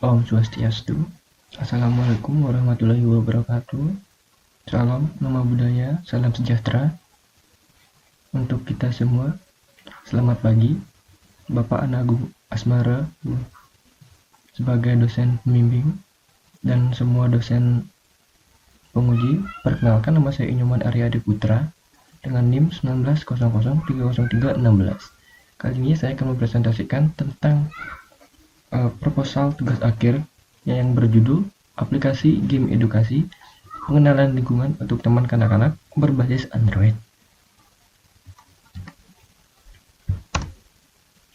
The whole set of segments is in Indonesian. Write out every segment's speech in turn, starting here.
Om Swastiastu. Assalamualaikum warahmatullahi wabarakatuh. Salam nama budaya, salam sejahtera untuk kita semua. Selamat pagi, Bapak Anagu Asmara sebagai dosen pembimbing dan semua dosen penguji. Perkenalkan, nama saya Inyoman Aryadi Putra dengan NIM 1900300316. Kali ini saya akan mempresentasikan tentang proposal tugas akhir yang berjudul aplikasi game edukasi pengenalan lingkungan untuk teman kanak-kanak berbasis Android.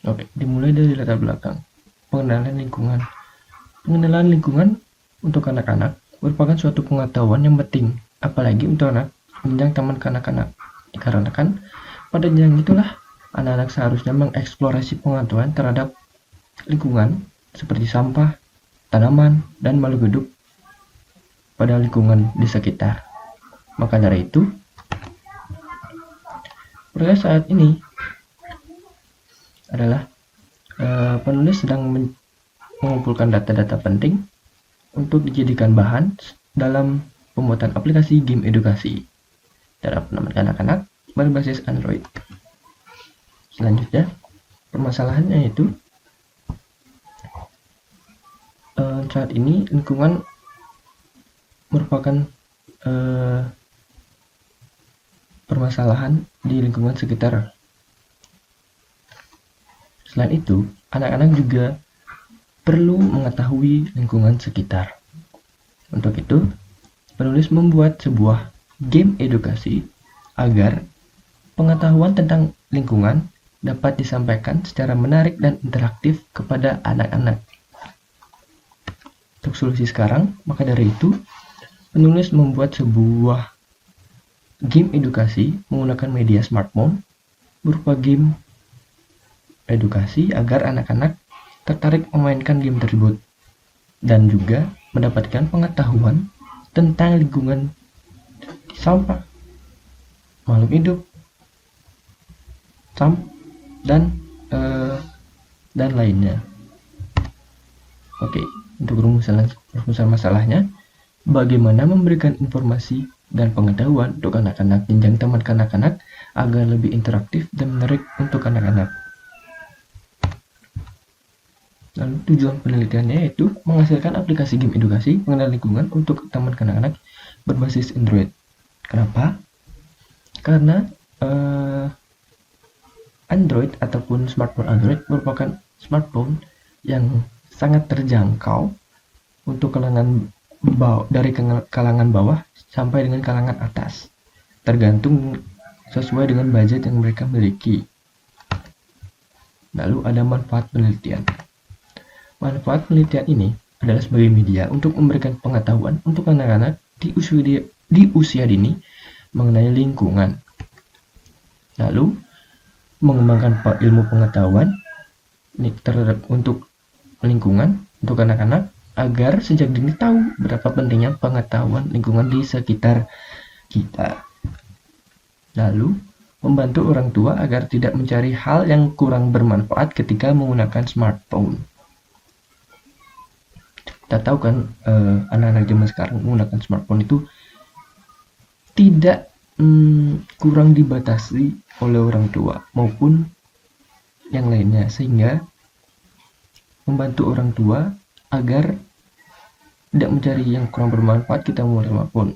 Oke, dimulai dari latar belakang. Pengenalan lingkungan. Pengenalan lingkungan untuk anak-anak merupakan suatu pengetahuan yang penting, apalagi untuk anak menjang teman kanak-kanak. Dikarenakan pada jenjang itulah anak-anak seharusnya mengeksplorasi pengetahuan terhadap lingkungan seperti sampah, tanaman, dan makhluk hidup pada lingkungan di sekitar. Maka dari itu, proses saat ini adalah penulis sedang mengumpulkan data-data penting untuk dijadikan bahan dalam pembuatan aplikasi game edukasi terhadap anak-anak berbasis Android. Selanjutnya, permasalahannya yaitu saat ini lingkungan merupakan permasalahan di lingkungan sekitar. Selain itu, anak-anak juga perlu mengetahui lingkungan sekitar. Untuk itu, penulis membuat sebuah game edukasi agar pengetahuan tentang lingkungan dapat disampaikan secara menarik dan interaktif kepada anak-anak. Untuk solusi sekarang, maka dari itu, penulis membuat sebuah game edukasi menggunakan media smartphone berupa game edukasi agar anak-anak tertarik memainkan game tersebut dan juga mendapatkan pengetahuan tentang lingkungan, sampah, makhluk hidup, dan lainnya. Oke, untuk rumusan masalahnya, bagaimana memberikan informasi dan pengetahuan untuk anak-anak jenjang teman kanak-kanak agar lebih interaktif dan menarik untuk anak-anak. Lalu tujuan penelitiannya yaitu menghasilkan aplikasi game edukasi pengenalan lingkungan untuk teman kanak-kanak berbasis Android. Kenapa? Karena Android ataupun smartphone Android merupakan smartphone yang sangat terjangkau untuk dari kalangan bawah sampai dengan kalangan atas, tergantung sesuai dengan budget yang mereka miliki. Lalu ada manfaat penelitian. Manfaat penelitian ini adalah sebagai media untuk memberikan pengetahuan untuk anak-anak di usia dini mengenai lingkungan. Lalu mengembangkan ilmu pengetahuan untuk lingkungan untuk anak-anak agar sejak dini tahu berapa pentingnya pengetahuan lingkungan di sekitar kita. Lalu membantu orang tua agar tidak mencari hal yang kurang bermanfaat ketika menggunakan smartphone. Kita tahu kan anak-anak zaman sekarang menggunakan smartphone itu tidak kurang dibatasi oleh orang tua maupun yang lainnya, sehingga membantu orang tua agar tidak mencari yang kurang bermanfaat kita menggunakan smartphone.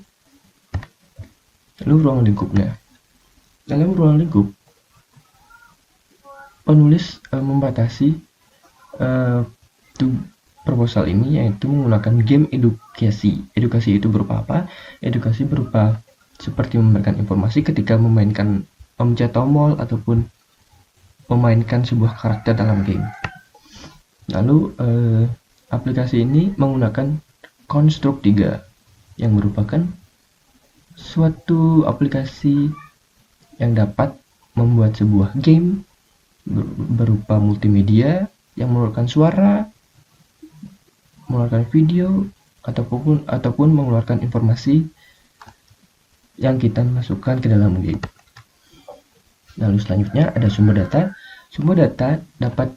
Lalu ruang lingkupnya. Dalam ruang lingkup, penulis membatasi proposal ini yaitu menggunakan game edukasi. Edukasi itu berupa apa? Edukasi berupa seperti memberikan informasi ketika memencet tombol ataupun memainkan sebuah karakter dalam game. Lalu aplikasi ini menggunakan Construct 3 yang merupakan suatu aplikasi yang dapat membuat sebuah game berupa multimedia yang mengeluarkan suara, mengeluarkan video, ataupun mengeluarkan informasi yang kita masukkan ke dalam game. Lalu selanjutnya ada sumber data. Sumber data dapat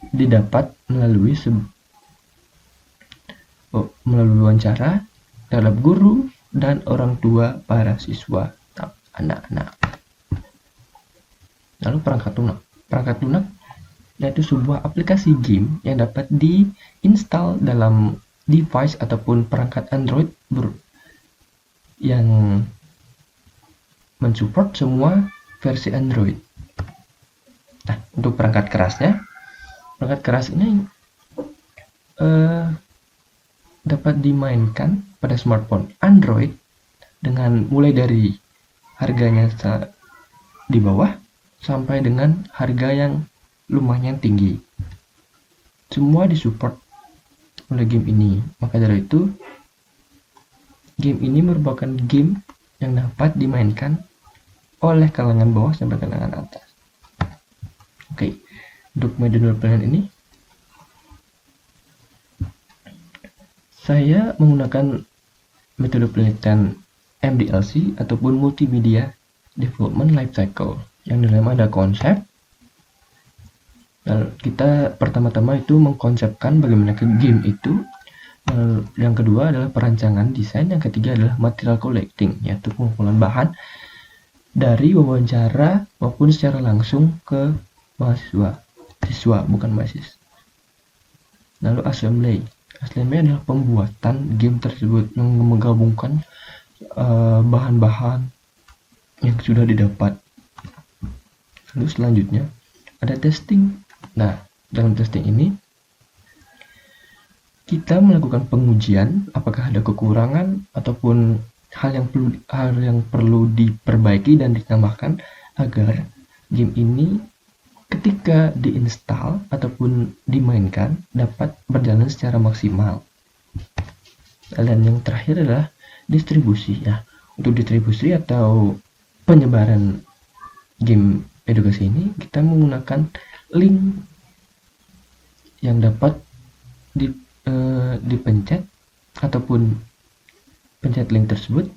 didapat melalui melalui wawancara terhadap guru dan orang tua para siswa anak-anak. Lalu perangkat lunak. Perangkat lunak yaitu sebuah aplikasi game yang dapat diinstal dalam device ataupun perangkat Android yang mensupport semua versi Android. Nah, untuk perangkat kerasnya, perangkat keras ini dapat dimainkan pada smartphone Android dengan mulai dari harganya di bawah sampai dengan harga yang lumayan tinggi. Semua disupport oleh game ini. Maka dari itu, game ini merupakan game yang dapat dimainkan oleh kalangan bawah sampai kalangan atas. Oke, untuk metode penelitian ini saya menggunakan metode penelitian MDLC ataupun Multimedia Development Lifecycle, yang dalam ada konsep. Lalu kita pertama-tama itu mengkonsepkan bagaimana game itu. Yang kedua adalah perancangan desain. Yang ketiga adalah material collecting, yaitu pengumpulan bahan dari wawancara maupun secara langsung ke siswa bukan mahasiswa. Lalu assembly adalah pembuatan game tersebut yang menggabungkan bahan-bahan yang sudah didapat. Lalu selanjutnya ada testing. Nah, dalam testing ini kita melakukan pengujian apakah ada kekurangan ataupun hal yang perlu diperbaiki dan ditambahkan agar game ini ketika diinstal ataupun dimainkan dapat berjalan secara maksimal. Dan yang terakhir adalah distribusi. Ya, untuk distribusi atau penyebaran game edukasi ini kita menggunakan link yang dapat dipencet ataupun pencet link tersebut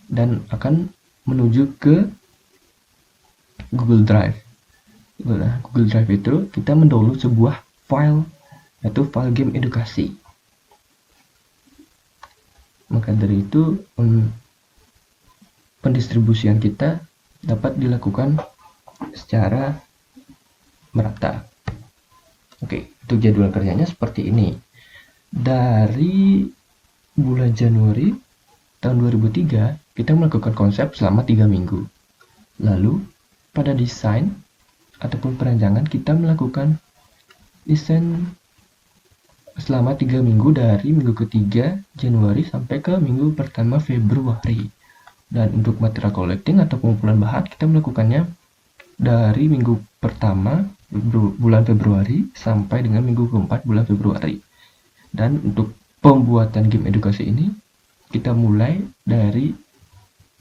dan akan menuju ke Google Drive. Nah, Google Drive itu kita mendownload sebuah file, yaitu file game edukasi. Maka dari itu pendistribusian kita dapat dilakukan secara merata. Oke, untuk jadwal kerjanya seperti ini. Dari bulan Januari tahun 2003 kita melakukan konsep selama 3 minggu. Lalu pada desain ataupun perancangan kita melakukan desain selama 3 minggu dari minggu ketiga Januari sampai ke minggu pertama Februari. Dan untuk material collecting atau pengumpulan bahan kita melakukannya dari minggu pertama bulan Februari sampai dengan minggu keempat bulan Februari. Dan untuk pembuatan game edukasi ini kita mulai dari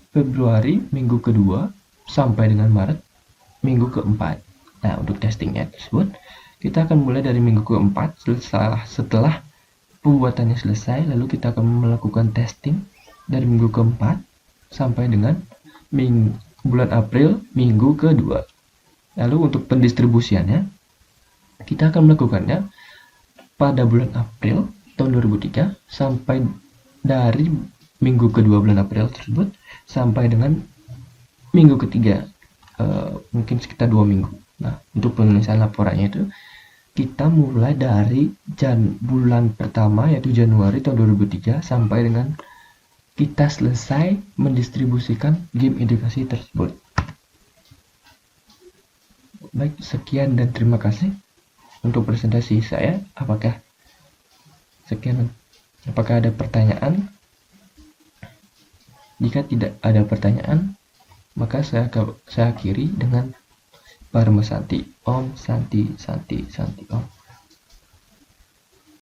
Februari minggu kedua sampai dengan Maret minggu keempat. Nah, untuk testingnya tersebut kita akan mulai dari minggu keempat. Setelah pembuatannya selesai, lalu kita akan melakukan testing dari minggu keempat sampai dengan bulan April minggu kedua. Lalu untuk pendistribusiannya kita akan melakukannya pada bulan April tahun 2003 sampai dari minggu kedua bulan April tersebut sampai dengan minggu ketiga, mungkin sekitar 2 minggu. Nah, untuk penulisan laporannya itu kita mulai dari bulan pertama yaitu Januari tahun 2003 sampai dengan kita selesai mendistribusikan game edukasi tersebut. Baik, sekian dan terima kasih untuk presentasi saya. Apakah ada pertanyaan? Jika tidak ada pertanyaan, maka saya akhiri dengan Parma Santi. Om Santi Santi Santi Om.